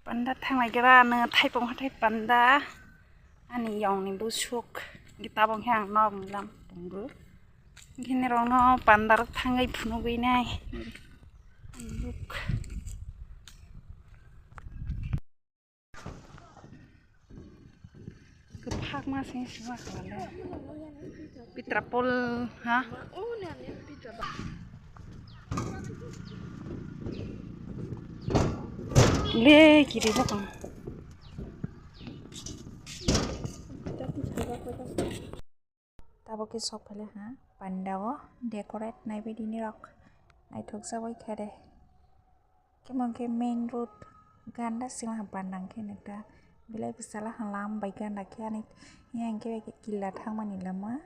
Panda Thang lagi ra ne thai pong thai panda ani yong ni busuk kita bong hang nom lam punggu kini rono panda thangai phunu gei nai look ke phak ma sing siwa kala pitrapol ha le kiri bokang Tabo ke sopale ha pandawo decorate nai bedini rok nai thok sawai khare kemong ke main road ganda sila pandang ke nekta bilai bisala halam bai ganda ke ani yang ke killa thangmani lama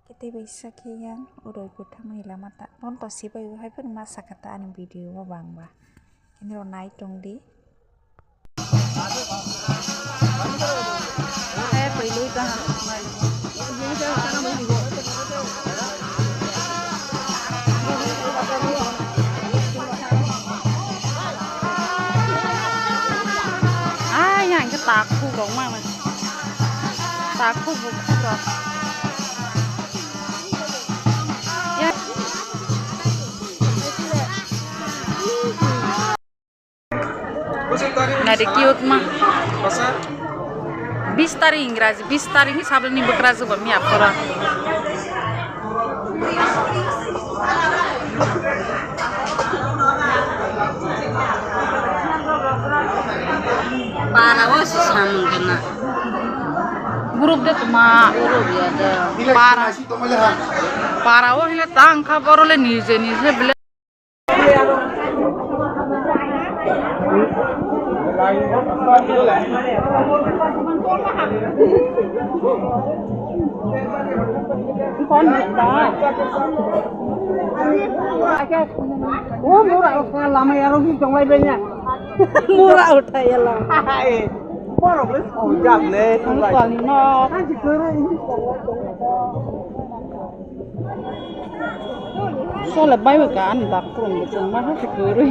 kete baisa ke yang uroi ko thangmani lama ta non to sibai hai pun ma sakata ani video wa bangba kini ro nai tongdi पहिलो तอย่างจะตากคู่ดอกมากเลยตากคู่ดอกNadi kiut mah 20 तारीख इंग्रजी 20 तारीख ही साबल नहीं बकरा जो बमी आपरा Parawo sesama kena grup deh cuma grup ya ada parawo hile tang kabar oleh nije beli con đó murah lama ya rugi trong lai bên nha murah utai ya lah murah beli ojak le còn nó sao là bay cả anh đặt cùng cái chân mắt hết cứ rồi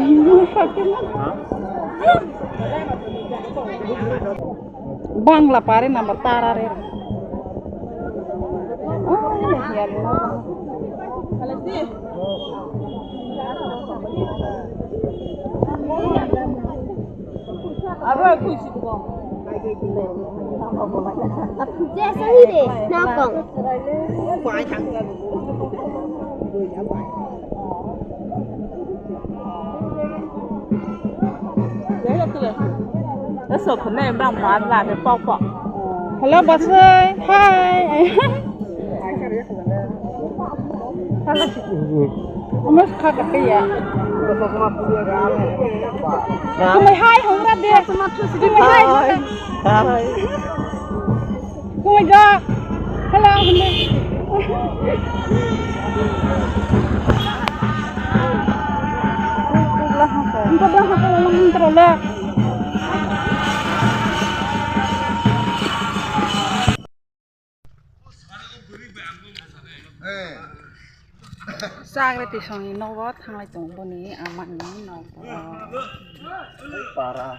bang lah pare nama tara re ya apa kuisi tu jasa ni deh nakong quái thằng cái sổ khẩn này đang bán là cái bọc bọc. Hello boss ơi, hi. Mas kakak ya. Kumai hai hong ra dia. Kumai hai. Hai. Kumai ga. Hello bunda. Engkau dah apa ngomong terlalu. sang lên thì xong nó gót thang lại tổng bên này mạnh nó para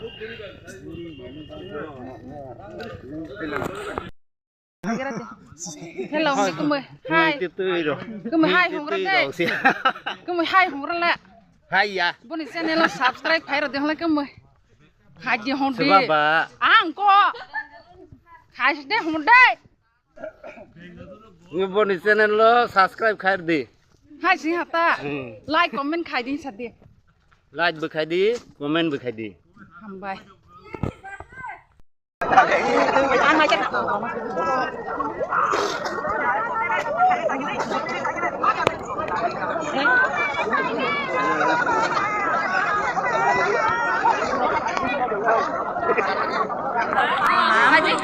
hello cái mười hai cái mười hai không ra đây cái mười hai không ra lẹ hai ya bên này channel nó subscribe phải rồi tiếng lại cái mười hai gì không đi ăn co hai gì không đây nge boni channel lo subscribe khair di hai sih hata like comment khai đi sat đi like bơ khai di comment bơ khai di hambai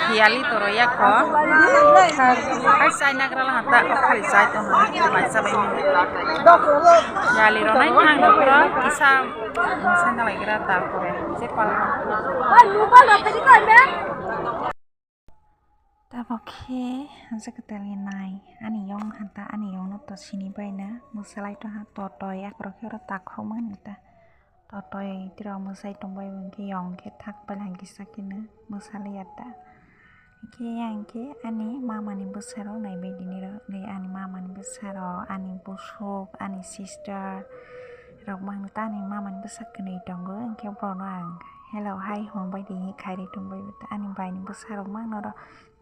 hiali toro ya ko ai sai nagrala hata khali sai to mai sabai ni hiali ro nai hang do pro kisa sana lagi rata kore sepal lupa lo tadi kan ya Tabo ke hansa ketali nai ani yong hanta ani yong no to sini bai na musalai to ha to ya pro ke ro tak homan ta Totoi tiro musai tombai bangke yong ke thak palang kisakina musaliyata. Ke yang ke ani mama ni besaro nai bedini ro ni ani mama ni besaro ani busuk ani sister rok mang ta ni mama ni besak kene tongo ke prono ang hello hai hong bai di khai ri tombai bata ani bai ni besaro mang no ro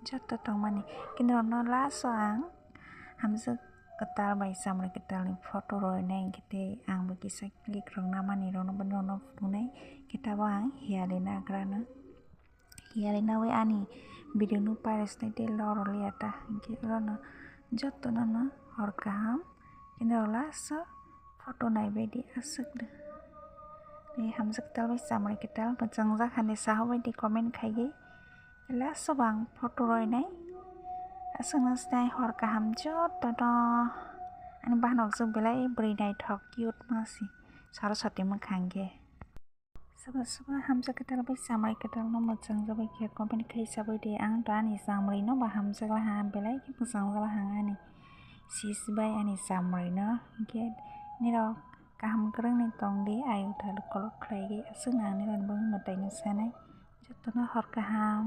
joto tong mani kinro no la so ang hamse ketal bai samre ketal ni foto roi nai kete ang ba kisak lik rong na mani ro no ben ro no funai kita bang hialina grana hialina we ani video nu pares nai de loro liata ke rono joto no hor kaham kinro la so foto nai bedi asuk de ni hamse ketal bai samre ketal bajang ja khane saho bai di comment khai la so bang foto roi nai asung nastai hor kaham joto to ani bahanok jung belai bri nai thok cute masi saraswati mankha Soba hamsa ketal bai samai ketal no mojang jabai ke comment khai sabai de ang to ani samrai no ba hamsa la ha belai ki mojang la hang ani sis bai ani samrai no ke ni ro kaham krang ni tong de ayu thal kolok khlai ge asung ani ran bang matai no sanai joto no hor kaham